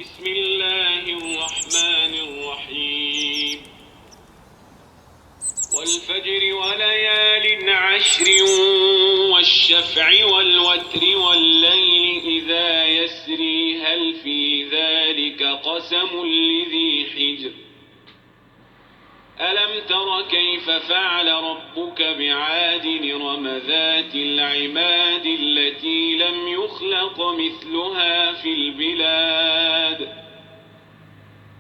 بسم الله الرحمن الرحيم والفجر وليال عشر والشفع والوتر والليل إذا يسري هل في ذلك قسم لذي حجر ألم تر كيف فعل ربك بعاد إرم ذات العماد التي لم يخلق مثلها في البلاد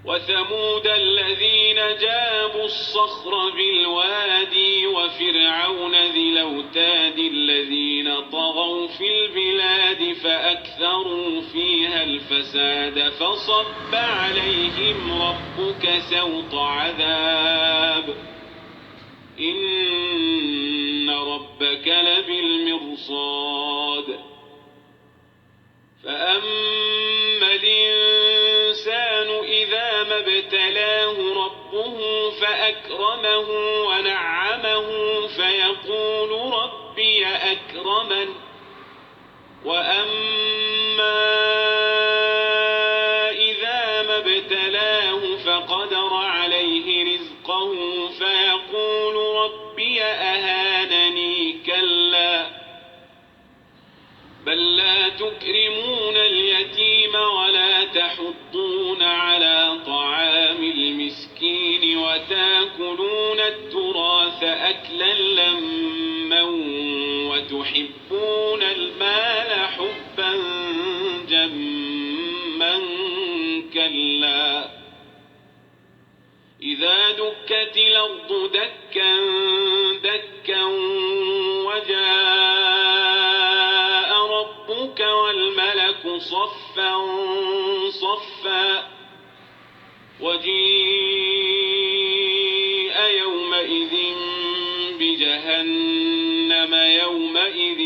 وثمود الذين جابوا الصخر بالوادي وفرعون ذي الأوتاد الذين طغوا في البلاد فأكثروا فيها الفساد فصب عليهم ربك سوط عذاب إن ربك لبالمرصاد فأما الإنسان إذا ما ابتلاه ربه فأكرمه ونعمه فيقول ربي أكرمن وأما إذا ما ابتلاه فقدر عليه رزقه فيقول ربي أهانني كلا بل لا تكرمون اليتيم ولا تحضون على طعام المسكين وتاكلون التراث أكلا لما وتحبون المال حبا جما كلا إذا دكت الأرض دكا دكا وجاء ربك والملك صفا صفا وجيء يومئذ بجهنم يومئذ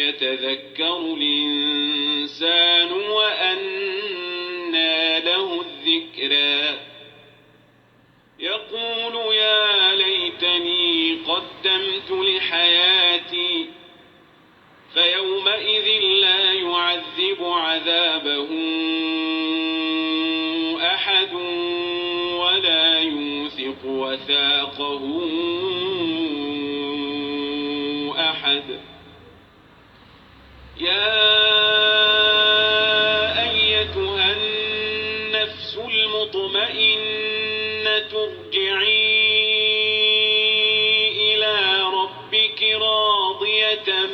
يتذكر الإنسان وأنى له الذكرى يقول يا ليتني قدمت لحياتي فيومئذ لا يعذب عذابه أحد ولا يوثق وثاقه أحد يا أيتها النفس المطمئنة ارجعي إلى ربك راضية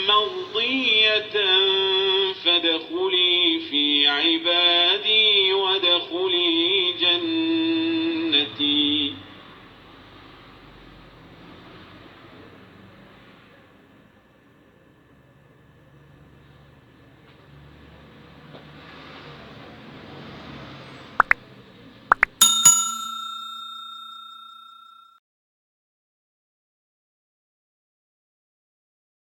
مرضية فادخلي في عبادي وادخلي جنتي